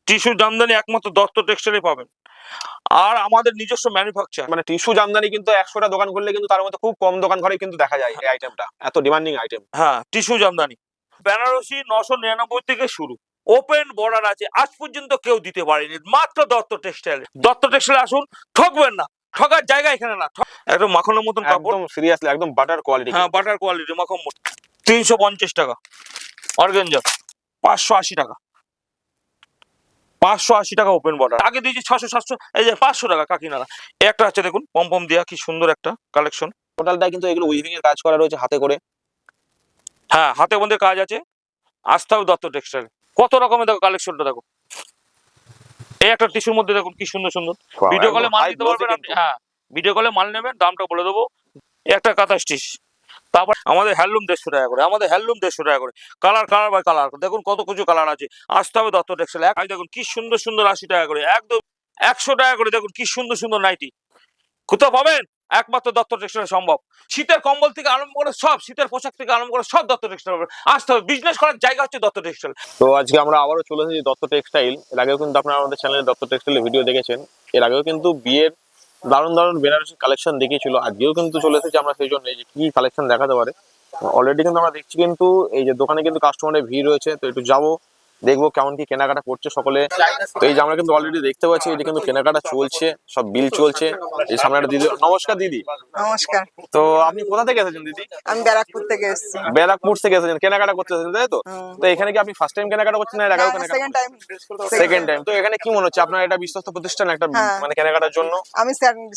Tissue Jamdani একমাত্র দত্ত টেক্সটাইলে পাবেন। আর আমাদের নিজস্ব ম্যানুফ্যাকচার। মানে টিস্যু জামদানি কিন্তু 100টা দোকান করলে কিন্তু তার মধ্যে খুব কম দোকান ঘরে কিন্তু দেখা যায় এই আইটেমটা, এত ডিমান্ডিং আইটেম। হ্যাঁ, টিস্যু জামদানি বেনারসি 999 থেকে শুরু, ওপেন বর্ডার আছে, আজ পর্যন্ত কেউ দিতে পারেনি, মাত্র দত্ত টেক্সটাইল। দত্ত টেক্সটাইল আসুন, ঠকবেন না, ঠকার জায়গা এখানে না। একদম মাখনের মতন কাপড়, একদম সিরিয়াসলি একদম বাটার কোয়ালিটি। হ্যাঁ বাটার কোয়ালিটি, মাখন। 350 টাকা অর্গানজা, 580 টাকা, 580 টাকা ওপেন বর্ডার। আগে দিয়েছি 600 700, এই যে 500 টাকা কাকিনারা। একটা আছে দেখুন পম দেয়া, কি সুন্দর একটা কালেকশন। টোটালটা কিন্তু এগুলো উইভিং এর কাজ করা রয়েছে হাতে করে। হ্যাঁ, হাতে বন্ধের কাজ আছে, আসতে হবে দত্ত টেক্সটাইল। কত রকমের দেখো কালেকশনটা, দেখো এই একটা টিস্যুর মধ্যে দেখুন কি সুন্দর সুন্দর। ভিডিও কলে মাল নিতে পারবেন আপনি। হ্যাঁ, ভিডিও কলে মাল নেবেন, দামটা বলে দেবো। একটা কাঁথা স্টিচ। তারপর আমাদের হ্যান্ডলুম 150 টাকা করে, আমাদের হ্যান্ডলুম 150 টাকা করে। কালার বাই কালার দেখুন, কত কিছু কালার আছে। আসতে হবে দত্ত টেক্সটাইল। দেখুন কি সুন্দর সুন্দর, 80 টাকা করে, একদম 100 টাকা করে। দেখুন কি সুন্দর সুন্দর নাইটি, কোথাও পাবেন? একমাত্র দত্ত টেক্সটাইল সম্ভব। শীতের কম্বল থেকে আরম্ভ করে সব, শীতের পোশাক থেকে আরম্ভ করে সব দত্ত টেক্সটাইল। আসতে হবে, বিজনেস করার জায়গা হচ্ছে দত্ত টেক্সটাইল। তো আজকে আমরা আবারও চলে এসেছি দত্ত টেক্সটাইল। এর আগেও কিন্তু আপনারা আমাদের চ্যানেলে দত্ত টেক্সটাইলের ভিডিও দেখেছেন। এর আগেও কিন্তু বিয়ের দারুণ দারুণ বেনারসি কালেকশন দেখিয়েছিল। আজকেও কিন্তু চলে এসেছি আমরা সেই জন্য, এই যে কি কালেকশন দেখাতে পারে। অলরেডি কিন্তু আমরা দেখছি কিন্তু এই যে দোকানে কিন্তু কাস্টমারের ভিড় রয়েছে, তো একটু যাবো দেখবো কেমন কি কেনাকাটা করছে সকলে। তো এই যে আমরা কিন্তু অলরেডি দেখতে পাচ্ছি এই যে কিন্তু কেনাকাটা চলছে, সব বিল চলছে। এই সামনে একটা দিদি, নমস্কার দিদি। নমস্কার। তো আপনি কোথা থেকে এসেছেন দিদি? আমি ব্যারাকপুর থেকে এসেছি। ব্যারাকপুর থেকে এসেছেন কেনাকাটা করতে এসেছেন, তাই তো? তো এখানে কি আপনি ফার্স্ট টাইম কেনাকাটা করছেন না এর আগেও কেনাকাটা? Second time. Second time. তো এখানে কি মনে হচ্ছে আপনার এটা বিশ্বস্ত প্রতিষ্ঠান একটা হ্যাঁ। মানে কেনাকাটার জন্য? আমি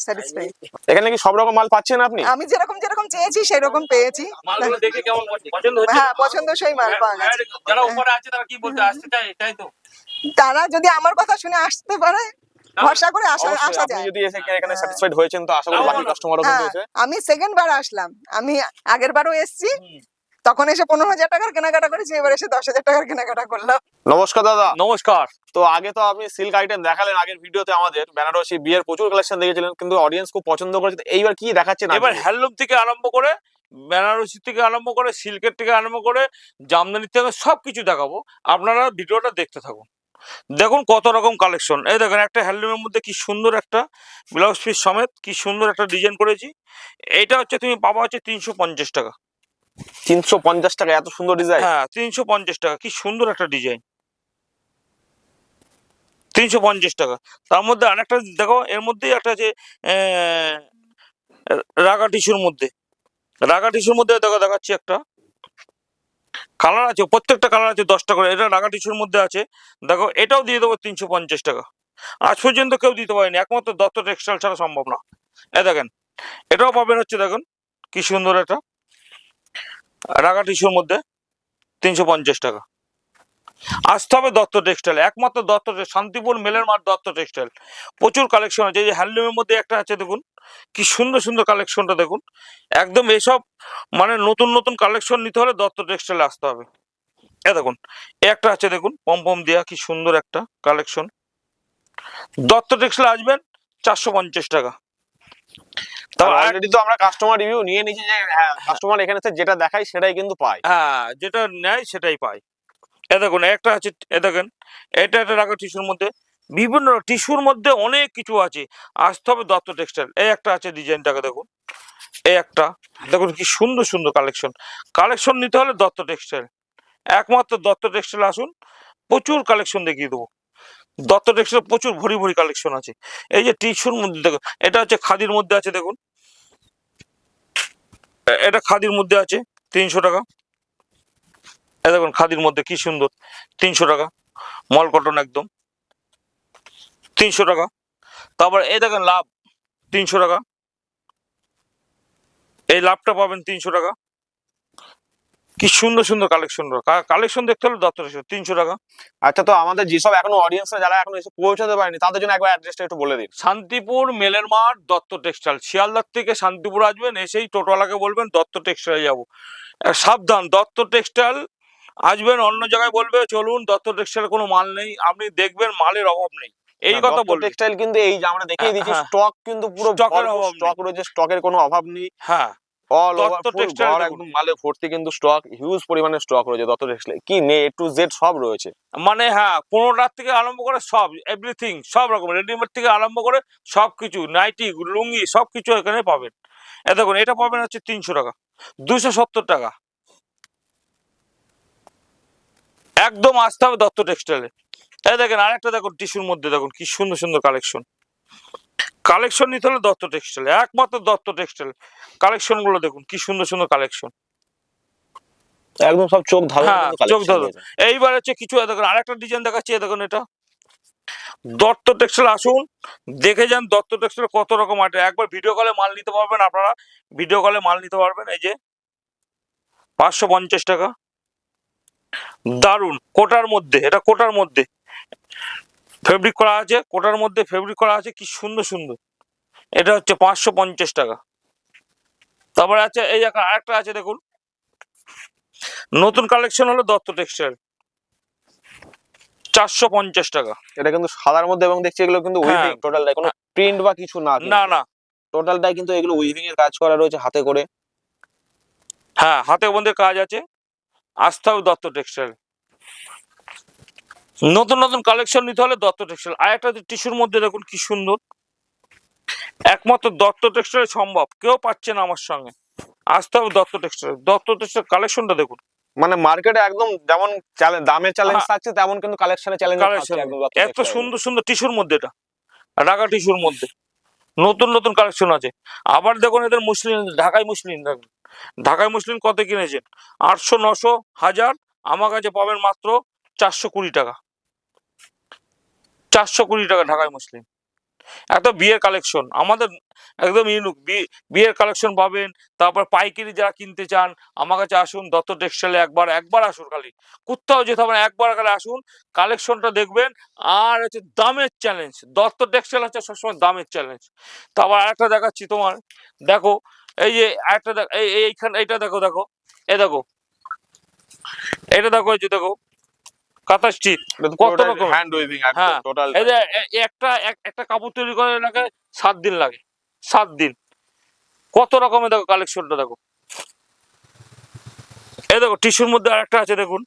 স্যাটিসফাইড। এখানে কি সব রকম মাল পাচ্ছেন আপনি? আমি যেরকম চেয়েছি সেরকম পেয়েছি। মালগুলো দেখে কেমন পছন্দ হচ্ছে? হ্যাঁ, পছন্দসই মাল পাওয়া গেছে। যারা উপরে আছে তারা কি বলতে আসতে চায়, তাই তো? তারা যদি আমার কথা শুনে আসতে পারে, ভরসা করে আসা অবশ্যই আপনি যায়। যদি এসে এখানে স্যাটিসফাইড হয়েছেন তো আশা করি বাকি কাস্টমারও কিন্তু হ্যাঁ, এসে। আমি সেকেন্ড বার আসলাম। আমি আগের বারও এসেছি, তখন এসে 15,000 টাকার কেনাকাটা করেছি, এবার এসে 10,000 টাকার কেনাকাটা করলাম। নমস্কার দাদা। নমস্কার। তো আগে তো আপনি সিল্ক আইটেম দেখালেন আগের ভিডিওতে, আমাদের বেনারসি বিয়ের প্রচুর কালেকশন দেখেছিলেন কিন্তু অডিয়েন্স খুব পছন্দ করেছে। তো এইবার কি দেখাচ্ছেন? এবার হ্যান্ডলুম থেকে আরম্ভ করে, বেনারসি থেকে আরম্ভ করে, সিল্কের থেকে আরম্ভ করে, জামদানি থেকে সবকিছু দেখাবো। আপনারা ভিডিওটা দেখতে থাকুন। দেখুন কত রকম কালেকশন। এই দেখেন একটা হ্যান্ডলুমের মধ্যে কি সুন্দর একটা ব্লাউজ পিস সমেত কি সুন্দর একটা ডিজাইন করেছি। এইটা হচ্ছে তুমি পাবা হচ্ছে 350 টাকা। 350 টাকা এত সুন্দর ডিজাইন? হ্যাঁ, 350 টাকা, কি সুন্দর একটা ডিজাইন, 350 টাকা। তার মধ্যে আরেকটা দেখো, এর মধ্যেই একটা আছে রাগা টিস্যুর মধ্যে। রাগা টিস্যুর মধ্যে দেখো, দেখাচ্ছি একটা কালার আছে, প্রত্যেকটা কালার আছে 10টা করে। এটা রাগা টিস্যুর মধ্যে আছে, দেখো এটাও দিয়ে দেবো 350 টাকা। আজ পর্যন্ত কেউ দিতে পারেনি, একমাত্র দত্ত টেক্সটাইল ছাড়া সম্ভব না। এই দেখেন এটাও পাবেন হচ্ছে, দেখুন কি সুন্দর এটা রাগা টিস্যুর মধ্যে, 350 টাকা। আসতে হবে দত্ত টেক্সটাইল, একমাত্র দত্ত, শান্তিপুর মেলের মাঠ দত্ত টেক্সটাইল। প্রচুর কালেকশন আছে। এই যে হ্যান্ডলুমের মধ্যে একটা আছে দেখুন, কি সুন্দর সুন্দর কালেকশনটা দেখুন। একদম এসব মানে নতুন নতুন কালেকশন নিতে হলে দত্ত টেক্সটাইলে আসতে হবে। এ দেখুন একটা আছে দেখুন পম দেয়া, কি সুন্দর একটা কালেকশন। দত্ত টেক্সটাইলে আসবেন, 450 টাকা। অলরেডি তো আমরা কাস্টমার রিভিউ নিয়ে নিয়েছি যে হ্যাঁ কাস্টমার এখানে এসে যেটা দেখায় সেটাই কিন্তু পায়। হ্যাঁ, যেটা নেয় সেটাই পায়। এ দেখুন একটা আছে, এ দেখেন এটা একটা রাগা টিস্যুর মধ্যে, বিভিন্ন টিস্যুর মধ্যে অনেক কিছু আছে। আসতে হবে দত্ত টেক্সটাইল। এই একটা আছে, ডিজাইনটাকে দেখুন। এই একটা দেখুন কি সুন্দর সুন্দর কালেকশন। কালেকশন নিতে হলে দত্ত টেক্সটাইল, একমাত্র দত্ত টেক্সটাইল আসুন, প্রচুর কালেকশন দেখিয়ে দেবো। দত্ত টেক্সটাইল প্রচুর ভরি ভরি কালেকশন আছে। এই যে টিস্যুর মধ্যে দেখুন, এটা হচ্ছে খাদির মধ্যে আছে দেখুন, এটা খাদির মধ্যে আছে 300 টাকা। এই দেখুন খাদির মধ্যে কি সুন্দর, 300 টাকা। মল কটন একদম 300 টাকা। তারপর এই দেখেন লাভ, 300 টাকা। এই লাভটা পাবেন 300 টাকা। কি সুন্দর সুন্দর কালেকশন, কালেকশন দেখতে হলে দত্ত টেক্সটাইল, 300 টাকা। আচ্ছা, তো আমাদের যেসব এখনো অডিয়েন্স যারা এখনো এসে পৌঁছাতে পারেনি তাদের জন্য একবার অ্যাড্রেসটা একটু বলে দিন। শান্তিপুর মেলের মাঠ দত্ত টেক্সটাইল। শিয়ালদার থেকে শান্তিপুর আসবেন, এসেই টোটোওয়ালাকে বলবেন দত্ত টেক্সটাইলে যাবো। সাবধান, দত্ত টেক্সটাইল আসবেন, অন্য জায়গায় বলবে চলুন দত্ত টেক্সটাইলে কোনো মাল নেই, আপনি দেখবেন মালের অভাব নেই, এই কথা বলবেন। টেক্সটাইল কিন্তু এই যে আমরা দেখিয়ে দিচ্ছি হ্যাঁ, স্টক কিন্তু পুরো স্টকের অভাব স্টক রয়েছে, স্টকের কোনো অভাব নেই। হ্যাঁ, অল ওভার দত্ত ফুল টেক্সটাইল ঘর একদম মালে ভর্তি কিন্তু স্টক, হিউজ পরিমাণে স্টক রয়েছে দত্ত টেক্সটাইল। কি নেই, এ টু জেড সব রয়েছে। মানে হ্যাঁ, কোনোটার থেকে আরম্ভ করে সব এভরিথিং, সব রকম রেডিমেড থেকে আরম্ভ করে সবকিছু, নাইটি, লুঙ্গি, সবকিছু এখানে পাবেন। এ দেখুন, এটা পাবেন হচ্ছে 300 টাকা, 270 টাকা। একদম আসতে হবে দত্ত টেক্সটাইলে। এই দেখেন আরেকটা, দেখুন টিস্যুর মধ্যে দেখুন কি সুন্দর সুন্দর কালেকশন। কালেকশন নিতে হলে দত্ত টেক্সটাইল, একমাত্র দত্ত টেক্সটাইল। কালেকশন গুলো দেখুন কি সুন্দর সুন্দর কালেকশন। একদম সব চোখ ধাঁধানো হ্যাঁ, কিন্তু চোখ কালেকশন ধরো। রয়েছে। এইবার হচ্ছে কিছু দেখুন, আরেকটা ডিজাইন দেখাচ্ছি, এই দেখুন এটা দত্ত টেক্সটাইল। আসুন দেখে যান দত্ত টেক্সটাইল কত রকম আছে। একবার ভিডিও কলে মাল নিতে পারবেন আপনারা, ভিডিও কলে মাল নিতে পারবেন। এই যে 550 টাকা, দারুন কোটার মধ্যে, এটা কোটার মধ্যে ফেব্রিক করা আছে, কোটার মধ্যে ফেব্রিক করা আছে, কি সুন্দর সুন্দর। এটা হচ্ছে 550 টাকা। তারপরে আছে এই আরেকটা আছে দেখুন, নতুন কালেকশন হলো দত্ত টেক্সটাইল, 450 টাকা। এটা কিন্তু সাদার মধ্যে, এবং দেখছি এগুলো কিন্তু হ্যাঁ। উইভিং টোটালটাই, কোনো প্রিন্ট বা কিছু না, না না, টোটালটাই কিন্তু এগুলো উইভিং এর কাজ করা রয়েছে হাতে করে। হ্যাঁ, হাতে বন্ধের কাজ আছে। আসতে হবে দত্ত টেক্সটাইল। নতুন নতুন কালেকশন নিতে হলে দত্ত টেক্সটাইল। আর একটা টিস্যুর মধ্যে দেখুন কি সুন্দর, একমাত্র দত্ত টেক্সটাইল সম্ভব, কেউ পাচ্ছে না আমার সঙ্গে। আসতে হবে দত্ত টেক্সটাইল। দত্ত টেক্সটাইল কালেকশনটা দেখুন, মানে মার্কেটে একদম যেমন দামের চ্যালেঞ্জ হ্যাঁ। থাকছে, তেমন কিন্তু কালেকশনের চ্যালেঞ্জ থাকছে কালেকশন একদম দত্ত এত টেক্সটাইলে। সুন্দর সুন্দর টিস্যুর মধ্যে, এটা রাগা টিস্যুর মধ্যে নতুন নতুন কালেকশন আছে। আবার দেখুন এদের মুসলিম, ঢাকাই মুসলিম দেখুন, ঢাকাই মুসলিম কত কিনেছেন? 800, 900, 1000। আমার কাছে পাবেন মাত্র 420 টাকা, 420 টাকা ঢাকাই মুসলিম। এত বিয়ের কালেকশন আমাদের, একদম ইউনিক বিয়ের কালেকশন পাবেন। তারপর পাইকারি যারা কিনতে চান আমার কাছে আসুন দত্ত টেক্সটাইলে, একবার আসুন, খালি কোথাও যেতে হবে না, একবার খালি আসুন, কালেকশনটা দেখবেন। আর হচ্ছে দামের চ্যালেঞ্জ, দত্ত টেক্সটাইল হচ্ছে সবসময় দামের চ্যালেঞ্জ। তারপর আরেকটা দেখাচ্ছি তোমার, দেখো এই যে আরেকটা এইখানে এইটা দেখো, দেখো এ দেখো, এটা দেখো, এই যে দেখো কাঁথা স্টিচ, কত রকম। হ্যান্ড উইভিং একদম হ্যাঁ, টোটাল। এই যে একটা কাপড় তৈরি করে লাগে 7 দিন লাগে, 7 দিন। কত রকমের দেখো কালেকশনটা দেখো। এই দেখো টিস্যুর মধ্যে আরেকটা আছে দেখুন,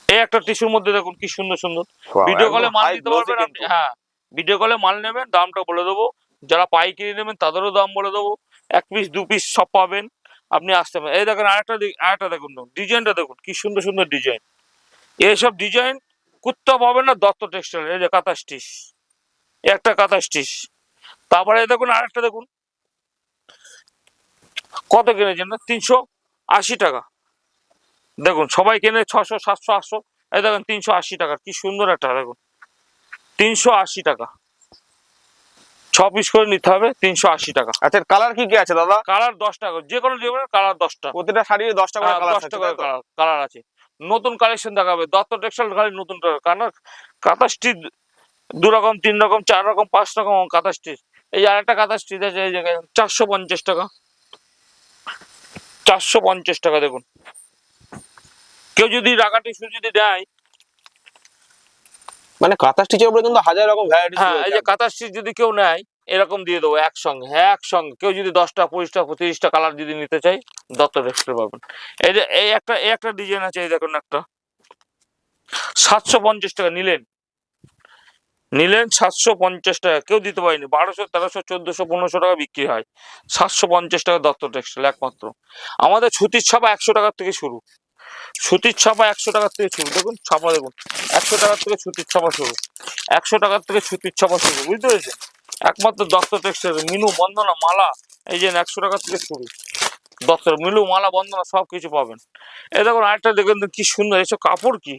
এই একটা টিস্যুর মধ্যে দেখুন কি সুন্দর সুন্দর। ভিডিও কলে মাল নিতে পারবেন আপনি। হ্যাঁ, ভিডিও কলে মাল নেবেন, দামটা বলে দেবো। যারা পাইকারি নেবেন তাদেরও দাম বলে দেবো। 1 পিস 2 পিস সব পাবেন, আপনি আসতে পারেন। এই দেখেন আরেকটা দেখুন, ডিজাইনটা দেখুন কি সুন্দর সুন্দর ডিজাইন। এইসব ডিজাইন কোথাও পাবেন না দত্ত টেক্সটাইল। এই যে কাঁথা স্টিচ, একটা কাঁথা স্টিচ। তারপরে দেখুন আরেকটা দেখুন, কত কিনেছেন না? 380 টাকা। দেখুন সবাই কেনে 600, 700, 800, এই দেখুন 380 টাকা, কি সুন্দর একটা দেখুন, 380 টাকা। 6 পিস করে নিতে হবে, 380 টাকা। আচ্ছা, কালার কি কি আছে দাদা? কালার 10 টাকা, যে কোনো কালার 10টা। প্রতিটা শাড়ির 10টা করে কালার 10 আছে, টাকা তাই তো? কালার আছে। নতুন কালেকশন দেখাবে দত্ত টেক্সটাইল, খালি নতুন কালার। কাঁথা স্টিচ 2 রকম, 3 রকম, 4 রকম, 5 রকম কাঁথা স্টিচ। এই যে আরেকটা কাঁথা স্টিচ আছে, এই জায়গায় 450 টাকা, 450 টাকা। দেখুন কেউ যদি রাগা টিস্যু যদি দেয়, মানে কাঁথা স্টিচের উপরে কিন্তু হাজার রকম ভ্যারাইটিস হ্যাঁ, এই রয়েছে যে একদম। কাঁথা স্টিচ যদি কেউ নেয় এরকম দিয়ে দেবো একসঙ্গে। হ্যাঁ, একসঙ্গে কেউ যদি 10টা, 20টা, 30টা কালার যদি নিতে চাই দত্ত টেক্সটাইল পাবেন। এই যে এই একটা ডিজাইন আছে, এই দেখুন একটা 750 টাকা। নিলেন 750 টাকা, কেউ দিতে পারেনি। 1200, 1300, 1400, 1500 টাকা বিক্রি হয়, 750 টাকা দত্ত টেক্সটাইল একমাত্র। আমাদের সুতির ছাপা 100 টাকার থেকে শুরু, সুতির ছাপা 100 টাকার থেকে শুরু। দেখুন ছাপা দেখুন, 100 টাকার থেকে সুতির ছাপা শুরু, 100 টাকার থেকে সুতির ছাপা শুরু, বুঝতে পেরেছেন? একমাত্র দত্ত টেক্সটাইল। মিনু, বন্দনা, মালা, এই যে 100 টাকার থেকে শুরু। দত্ত মিলু, মালা, বন্দনা সব কিছু পাবেন। এই দেখুন আরেকটা দেখবেন কি সুন্দর, এসব কাপড় কি,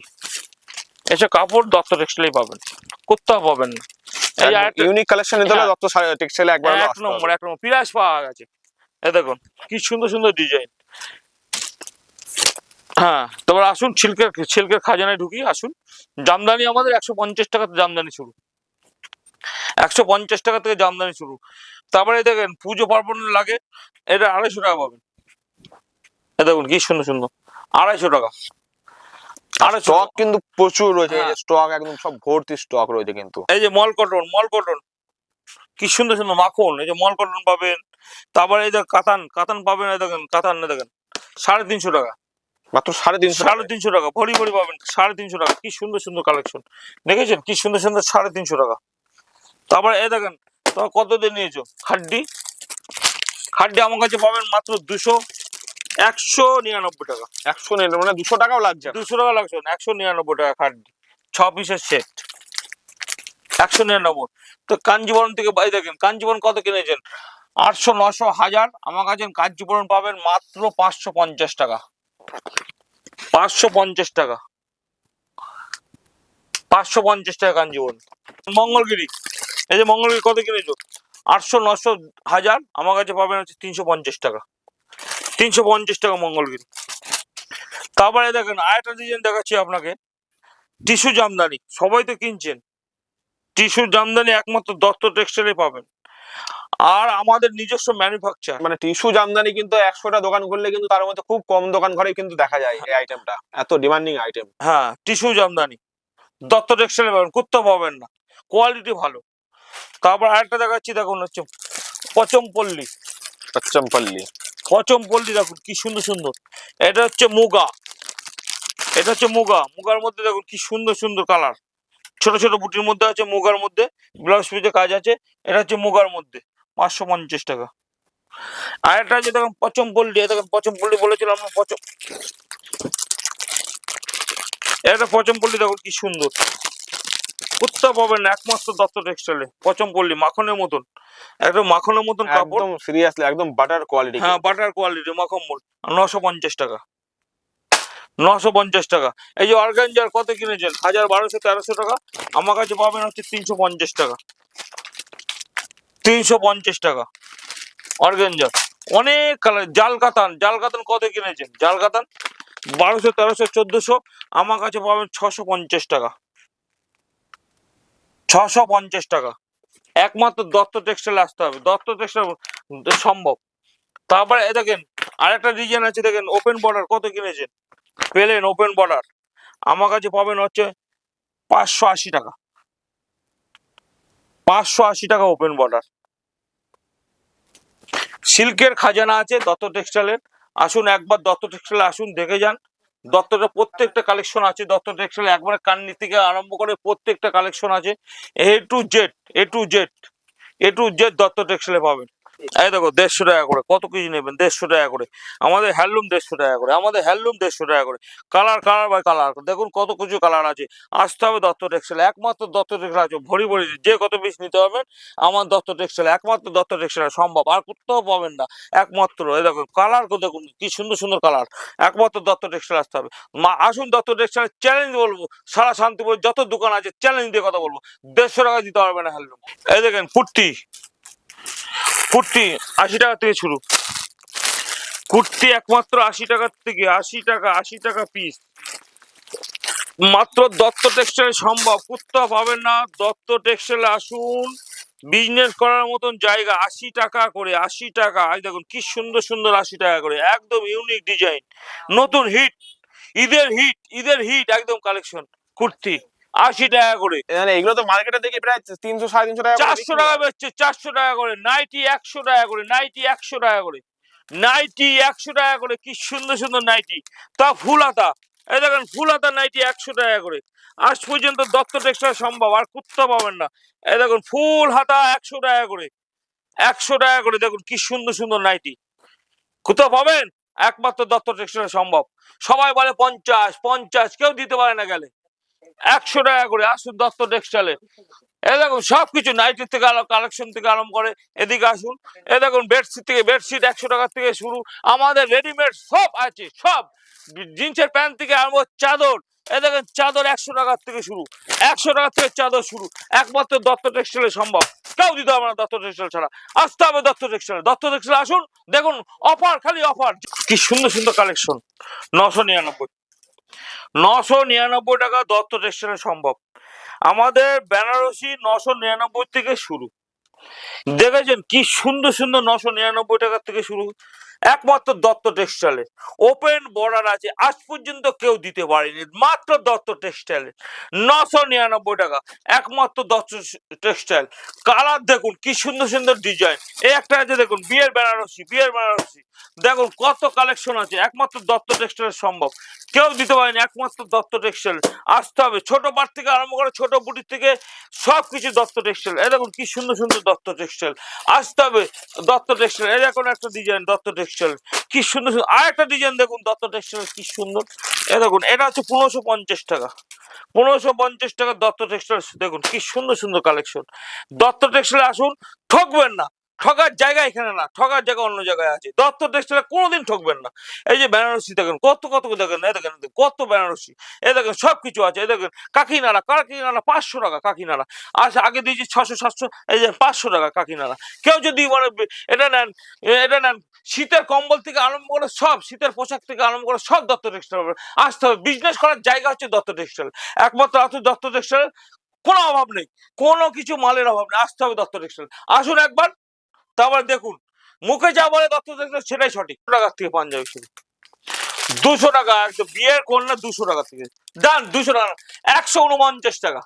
এসব কাপড় দত্ত টেক্সটাইলেই পাবেন, কোথাও পাবেন না। এই আরেকটা ইউনিক কালেকশন নিতে হলে হ্যাঁ, দত্ত টেক্সটাইলে একবার এক নম্বর পিরাস পাওয়া গেছে। এই দেখুন কি সুন্দর সুন্দর ডিজাইন। হ্যাঁ, তারপর আসুন সিল্কের খাজানায় ঢুকি, আসুন। জামদানি আমাদের 150 টাকা জামদানি শুরু, 150 টাকা থেকে জামদানি শুরু। তারপরে দেখেন পুজো পার্বণ লাগে, এটা 250 টাকা পাবেন। এই দেখুন কি সুন্দর সুন্দর, 250 টাকা। 250 স্টক কিন্তু প্রচুর রয়েছে, হ্যাঁ। স্টক একদম সব ভর্তি স্টক রয়েছে কিন্তু। এই যে মল কটন কি সুন্দর সুন্দর মাখন, এই যে মল কটন পাবেন। তারপরে এই দেখ কাতান, কাতান পাবেন, এই দেখেন কাতান, দেখেন 350 টাকা, মাত্র 350 টাকা। 350 টাকা ভরি ভরি পাবেন, 350 টাকা। কি সুন্দর সুন্দর কালেকশন দেখেছেন, কি সুন্দর সুন্দর, 350 টাকা। তারপরে এই দেখেন, তোমার কত দিয়ে নিয়েছো খাড্ডি, খাড্ডি আমার কাছে পাবেন মাত্র 199 টাকা। 100 নেই মানে 200 টাকাও লাগছে না। 200 টাকা লাগছে না, 199 টাকা খাড্ডি, 6 পিসের সেট, 199। তো কাঞ্জিবরম থেকে ভাই দেখেন, কাঞ্জিবরম কত কিনেছেন, 800, 900, 1000, আমার কাছে কাঞ্জিবরম পাবেন মাত্র 550 টাকা, 550 টাকা, 550 টাকা কাঞ্জিবরম। মঙ্গলগিরি, এই যে মঙ্গলগিরি কত কিনেছো, 800, 900, 1000, আমার কাছে পাবেন হচ্ছে 350 টাকা, 350 টাকা মঙ্গলগিরি। তারপরে দেখেন আরেকটা ডিজাইন দেখাচ্ছি আপনাকে, টিস্যু জামদানি, সবাই তো কিনছেন, টিস্যু জামদানি একমাত্র দত্ত টেক্সটাইলে পাবেন, আর আমাদের নিজস্ব ম্যানুফ্যাকচার। মানে টিস্যু জামদানি কিন্তু 100টা দোকান করলে কিন্তু তার মধ্যে খুব কম দোকান ঘরে কিন্তু দেখা যায় এই আইটেমটা, এত ডিমান্ডিং আইটেম। হ্যাঁ, টিস্যু জামদানি দত্ত টেক্সটাইলে পাবেন, কোথাও পাবেন না, কোয়ালিটি ভালো। তারপর আরেকটা দেখাচ্ছি, দেখুন হচ্ছে পচমপল্লী, পচ্চমপল্লী, পচমপল্লী দেখুন কি সুন্দর সুন্দর। এটা হচ্ছে মুগা, এটা হচ্ছে মুগা, মুগার মধ্যে দেখুন কি সুন্দর সুন্দর কালার, ছোট ছোট বুটির মধ্যে আছে, মুগার মধ্যে ব্লাউজ পিসে কাজ আছে। এটা হচ্ছে মুগার মধ্যে 550 টাকা। আর একটা আছে দেখুন পচমপল্লী, দেখুন পচমপল্লী বলেছিলাম আমরা, এটা পচমপল্লী দেখুন কি সুন্দর, কোথাও পাবেন না, একমাত্র দত্ত টেক্সটাইলে পচমপল্লী, মাখনের মতন, একদম মাখনের মতন কাপড়, একদম সিরিয়াসলি একদম বাটার কোয়ালিটি। হ্যাঁ বাটার কোয়ালিটি, মাখমল, 950 টাকা, 950 টাকা। এই যে অর্গানজার কত কিনেছেন, 1000, 1200, 1300 টাকা, আমার কাছে পাবেন হচ্ছে 350 টাকা, 350 টাকা অর্গানজার। অনেক কালার। জাল কাতান, জাল কাতান কত কিনেছেন, জাল কাতান 1200, 1300, 1400, আমার কাছে পাবেন 650 টাকা, 650 টাকা। একমাত্র দত্ত টেক্সটাইল আসতে হবে, দত্ত টেক্সটাইল সম্ভব। তারপরে এ দেখেন আরেকটা ডিজাইন আছে, দেখেন ওপেন বর্ডার কত কিনেছেন, পেলেন ওপেন বর্ডার, আমার কাছে পাবেন হচ্ছে 580 টাকা, 580 টাকা ওপেন বর্ডার। সিল্কের খাজানা আছে দত্ত টেক্সটাইলের, আসুন একবার দত্ত টেক্সটাইলে আসুন, দেখে যান। দত্তটা প্রত্যেকটা কালেকশন আছে দত্ত টেক্সটাইলে, একবারে কান্নি থেকে আরম্ভ করে প্রত্যেকটা কালেকশন আছে, এ to Z, A to Z, A to Z Dutta টেক্সটাইলে পাবেন। এই দেখো 150 টাকা করে, কত কিছু নেবেন 150 টাকা করে, আমাদের হ্যান্ডলুম 150 টাকা করে, আমাদের হ্যান্ডলুম 150 টাকা করে, কালার কালার বাই কালার, দেখুন কত কিছু কালার আছে। আসতে হবে দত্ত টেক্সটাইল, একমাত্র দত্ত টেক্সটাইল আছে, ভরি ভরি যে কত পিস নিতে পারবেন, আমার দত্ত টেক্সটাইল, একমাত্র দত্ত টেক্সটাইল সম্ভব, আর কোথাও পাবেন না, একমাত্র। এই দেখুন কালার দেখুন কি সুন্দর সুন্দর কালার, একমাত্র দত্ত টেক্সটাইল আসতে হবে। আসুন দত্ত টেক্সটাইল, চ্যালেঞ্জ বলবো, সারা শান্তিপুর যত দোকান আছে চ্যালেঞ্জ দিয়ে কথা বলবো, 150 টাকা দিতে পারবে না হ্যান্ডলুম। এই দেখেন কুর্তি, কুর্তি 80 টাকা থেকে শুরু, কুর্তি একমাত্র 80 টাকার থেকে, 80 টাকা, 80 টাকা পিস, মাত্র দত্ত টেক্সটাইল সম্ভব, কোথাও পাবেন না। দত্ত টেক্সটাইল আসুন, বিজনেস করার মতন জায়গা, 80 টাকা করে, 80 টাকা। এই দেখুন কি সুন্দর সুন্দর 80 টাকা করে, একদম ইউনিক ডিজাইন, নতুন হিট, ঈদের হিট, ঈদের হিট একদম কালেকশন, কুর্তি 80 টাকা করে। মানে এগুলো তো মার্কেটে দেখি প্রায় 300, 350 টাকা করে 400 বিক্রি টাকা হয়। বেচছে, 400 টাকা করে নাইটি, 100 টাকা করে নাইটি, 100 টাকা করে নাইটি, 100 টাকা করে। কি সুন্দর সুন্দর নাইটি, তা ফুল হাতা, এই দেখেন ফুল হাতা নাইটি 100 টাকা করে। আজ পর্যন্ত দত্ত টেক্সটাইল সম্ভব, আর কোথাও পাবেন না। এই দেখুন ফুল হাতা 100 টাকা করে, 100 টাকা করে, দেখুন কি সুন্দর সুন্দর নাইটি, কোথাও পাবেন, একমাত্র দত্ত টেক্সটাইল সম্ভব। সবাই বলে 50, 50, কেউ দিতে পারে না গেলে, 100 টাকা করে। আসুন দত্ত টেক্সটাইলে, এই দেখুন সবকিছু নাইটির থেকে কালেকশন থেকে আরম্ভ করে, এদিকে আসুন। এই দেখুন বেডশিট থেকে, বেডশিট 100 টাকা থেকে শুরু, আমাদের রেডিমেড সব আছে, সব জিন্সের প্যান্ট থেকে আরম্ভ, চাদর, এই দেখেন চাদর 100 টাকার থেকে শুরু, 100 টাকা থেকে চাদর শুরু, একমাত্র দত্ত টেক্সটাইলে সম্ভব, কেউ দিতে হবে না দত্ত টেক্সটাইল ছাড়া। আসতে হবে দত্ত টেক্সটাইল, দত্ত টেক্সটাইল আসুন, দেখুন অফার, খালি অফার, কি সুন্দর সুন্দর কালেকশন। 999, 999 টাকা দত্ত টেক্সটাইলে সম্ভব। আমাদের বেনারসি 999 থেকে শুরু, দেখেছেন কি সুন্দর সুন্দর, 999 টাকা থেকে শুরু। একমাত্র দত্ত টেক্সটাইলে ওপেন বর্ডার আছে, আজ পর্যন্ত কেউ দিতে পারেনি, মাত্র দত্ত টেক্সটাইলে 999 টাকা, একমাত্র দত্ত টেক্সটাইল। কালার দেখুন কি সুন্দর সুন্দর ডিজাইন, এই একটা আছে দেখুন বিয়ের বেনারসি, বিয়ের বেনারসি দেখুন কত কালেকশন আছে, একমাত্র দত্ত টেক্সটাইল সম্ভব, কেউ দিতে পারেনি, একমাত্র দত্ত টেক্সটাইল। আসতে হবে, ছোট পাট থেকে আরম্ভ করে ছোট বুটিক থেকে সবকিছু দত্ত টেক্সটাইল। এই দেখুন কি সুন্দর সুন্দর দত্ত টেক্সটাইল, আসতে হবে দত্ত টেক্সটাইল। এই দেখুন একটা ডিজাইন দত্ত টেক্সটাইল, কি সুন্দর সুন্দর। আর একটা ডিজাইন দেখুন দত্ত টেক্সটাইল কি সুন্দর, এই দেখুন এটা হচ্ছে 1550 টাকা, 1550 টাকা দত্ত টেক্সটাইল। দেখুন কি সুন্দর সুন্দর কালেকশন, দত্ত টেক্সটাইলে আসুন, ঠকবেন না। ঠকার জায়গা এখানে না, ঠকার জায়গা অন্য জায়গায় আছে, দত্ত টেক্সটাইলে কোনোদিন ঠকবেন না। এই যে বেনারসি দেখেন কত কত দেখেন, এই দেখেন কত বেনারসি, এই দেখেন সবকিছু আছে। এই দেখেন কাকিনাড়া, কাকিনাড়া 500 টাকা কাকিনাড়া, আচ্ছা আগে দিয়েছি 600 700, এই যে 500 টাকা কাকিনাড়া। কেউ যদি মানে এটা নেন, এটা নেন, শীতের কম্বল থেকে আরম্ভ করে সব, শীতের পোশাক থেকে আরম্ভ করে সব দত্ত টেক্সটাইল। আসতে হবে, বিজনেস করার জায়গা হচ্ছে দত্ত টেক্সটাইল, একমাত্র আছে দত্ত টেক্সটাইল, কোনো অভাব নেই, কোনো কিছু মালের অভাব নেই, আসতে হবে দত্ত টেক্সটাইল। আসুন একবার, তারপর দেখুন মুখে যা বলে দত্ত টেক্সটাইল সেটাই সঠিক। টাকার থেকে পাঞ্জাবি শুরু, 200 টাকা, একদম বিয়ের কন্যা 200 টাকা থেকে ডান, 200 টাকা, 149 টাকা,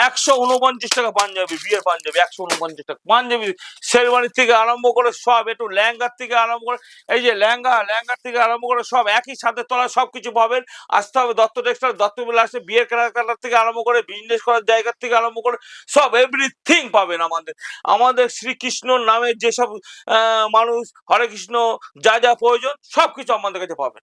149 টাকা পাঞ্জাবি, বিয়ের পাঞ্জাবি 149 টাকা পাঞ্জাবি, শেরওয়ানির থেকে আরম্ভ করে সব, একটু লেহেঙ্গার থেকে আরম্ভ করে, এই যে লেহেঙ্গার থেকে আরম্ভ করে সব একই সাথে তলা সবকিছু পাবেন। আসতে হবে দত্ত টেক্সটাইল, দত্ত বিলাসে বিয়ের কেনাকাটার থেকে আরম্ভ করে বিজনেস করার জায়গার থেকে আরম্ভ করে সব এভরিথিং পাবেন। আমাদের শ্রীকৃষ্ণর নামে যেসব মানুষ হরে কৃষ্ণ যা যা প্রয়োজন সবকিছু আমাদের কাছে পাবেন।